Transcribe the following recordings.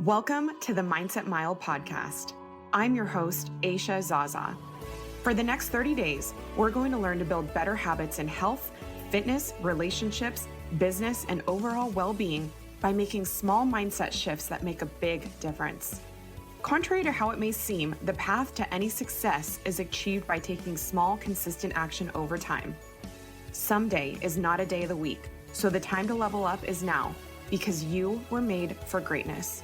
Welcome to the Mindset Mile podcast. I'm your host, Aisha Zaza. For the next 30 days, we're going to learn to build better habits in health, fitness, relationships, business, and overall well-being by making small mindset shifts that make a big difference. Contrary to how it may seem, the path to any success is achieved by taking small, consistent action over time. Someday is not a day of the week, so the time to level up is now, because you were made for greatness.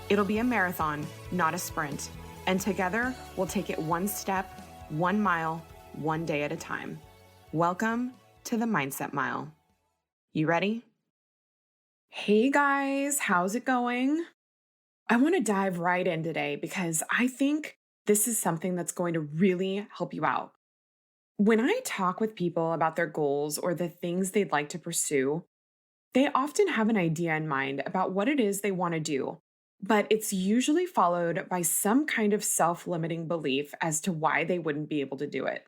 It'll be a marathon, not a sprint, and together we'll take it one step, 1 mile, one day at a time. Welcome to the Mindset Mile. You ready? Hey guys, how's it going? I want to dive right in today because I think this is something that's going to really help you out. When I talk with people about their goals or the things they'd like to pursue, they often have an idea in mind about what it is they want to do, but it's usually followed by some kind of self-limiting belief as to why they wouldn't be able to do it.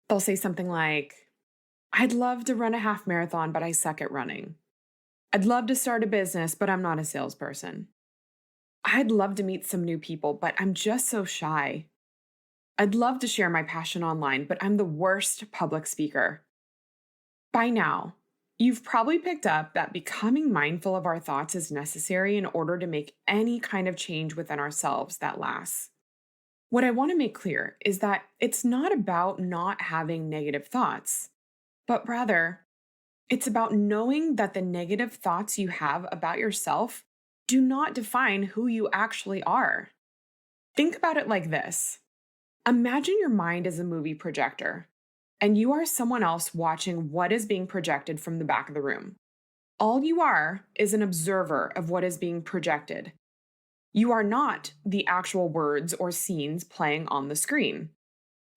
They'll say something like, I'd love to run a half marathon, but I suck at running. I'd love to start a business, but I'm not a salesperson. I'd love to meet some new people, but I'm just so shy. I'd love to share my passion online, but I'm the worst public speaker. By now, you've probably picked up that becoming mindful of our thoughts is necessary in order to make any kind of change within ourselves that lasts. What I want to make clear is that it's not about not having negative thoughts, but rather, it's about knowing that the negative thoughts you have about yourself do not define who you actually are. Think about it like this. Imagine your mind is a movie projector, and you are someone else watching what is being projected from the back of the room. All you are is an observer of what is being projected. You are not the actual words or scenes playing on the screen.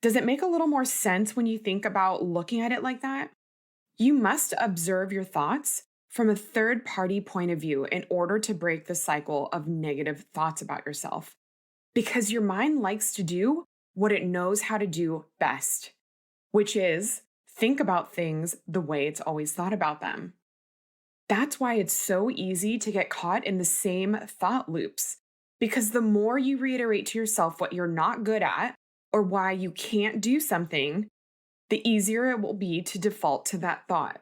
Does it make a little more sense when you think about looking at it like that? You must observe your thoughts from a third-party point of view in order to break the cycle of negative thoughts about yourself. Because your mind likes to do what it knows how to do best, which is think about things the way it's always thought about them. That's why it's so easy to get caught in the same thought loops, because the more you reiterate to yourself what you're not good at or why you can't do something, the easier it will be to default to that thought.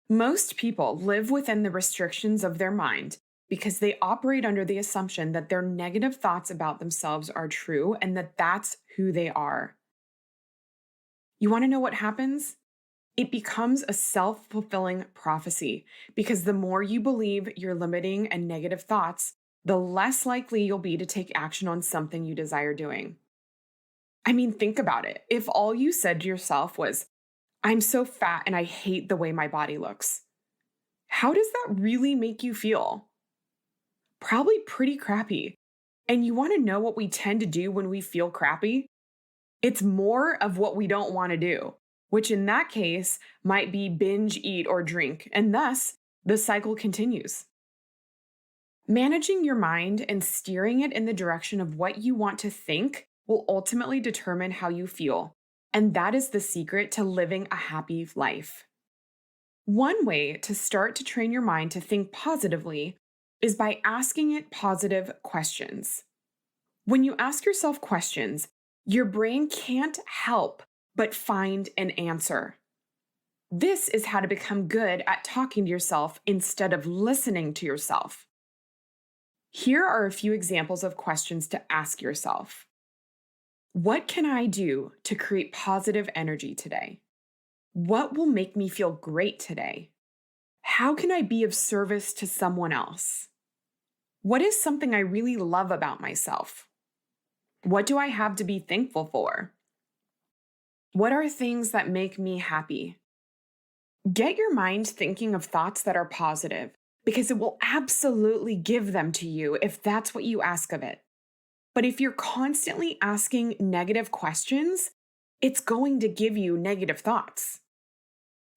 Most people live within the restrictions of their mind because they operate under the assumption that their negative thoughts about themselves are true and that that's who they are. You want to know what happens? It becomes a self-fulfilling prophecy because the more you believe your limiting and negative thoughts, the less likely you'll be to take action on something you desire doing. I mean, think about it. If all you said to yourself was, I'm so fat and I hate the way my body looks, how does that really make you feel? Probably pretty crappy. And you want to know what we tend to do when we feel crappy? It's more of what we don't want to do, which in that case might be binge, eat, or drink, and thus the cycle continues. Managing your mind and steering it in the direction of what you want to think will ultimately determine how you feel, and that is the secret to living a happy life. One way to start to train your mind to think positively is by asking it positive questions. When you ask yourself questions, your brain can't help but find an answer. This is how to become good at talking to yourself instead of listening to yourself. Here are a few examples of questions to ask yourself. What can I do to create positive energy today? What will make me feel great today? How can I be of service to someone else? What is something I really love about myself? What do I have to be thankful for? What are things that make me happy? Get your mind thinking of thoughts that are positive because it will absolutely give them to you if that's what you ask of it. But if you're constantly asking negative questions, it's going to give you negative thoughts.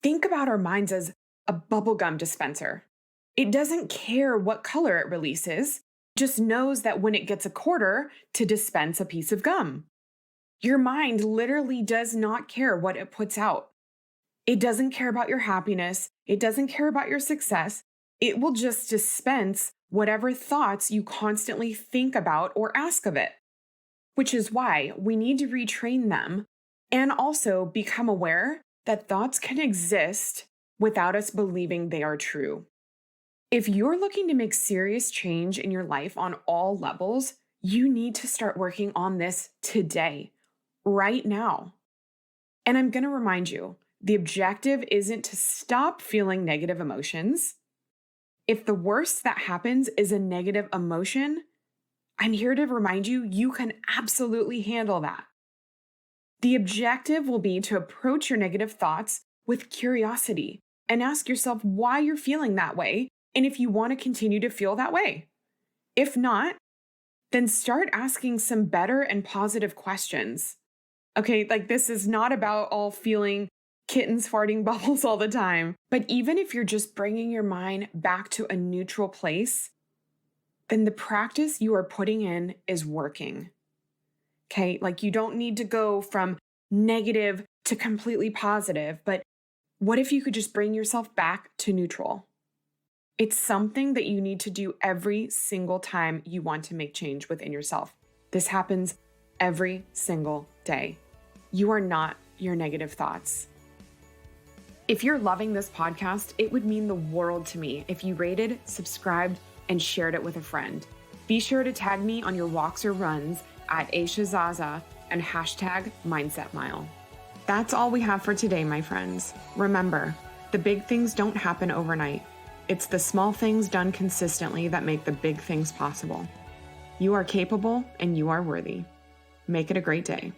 Think about our minds as a bubblegum dispenser. It doesn't care what color it releases, just knows that when it gets a quarter to dispense a piece of gum. Your mind literally does not care what it puts out. It doesn't care about your happiness. It doesn't care about your success. It will just dispense whatever thoughts you constantly think about or ask of it, which is why we need to retrain them and also become aware that thoughts can exist without us believing they are true. If you're looking to make serious change in your life on all levels, you need to start working on this today, right now. And I'm going to remind you, the objective isn't to stop feeling negative emotions. If the worst that happens is a negative emotion, I'm here to remind you, you can absolutely handle that. The objective will be to approach your negative thoughts with curiosity and ask yourself why you're feeling that way and if you want to continue to feel that way. If not, then start asking some better and positive questions. Okay, like this is not about all feeling kittens farting bubbles all the time, but even if you're just bringing your mind back to a neutral place, then the practice you are putting in is working. Okay, like you don't need to go from negative to completely positive, but what if you could just bring yourself back to neutral? It's something that you need to do every single time you want to make change within yourself. This happens every single day. You are not your negative thoughts. If you're loving this podcast, it would mean the world to me if you rated, subscribed, and shared it with a friend. Be sure to tag me on your walks or runs at Aisha Zaza and hashtag Mindset Mile. That's all we have for today, my friends. Remember, the big things don't happen overnight. It's the small things done consistently that make the big things possible. You are capable and you are worthy. Make it a great day.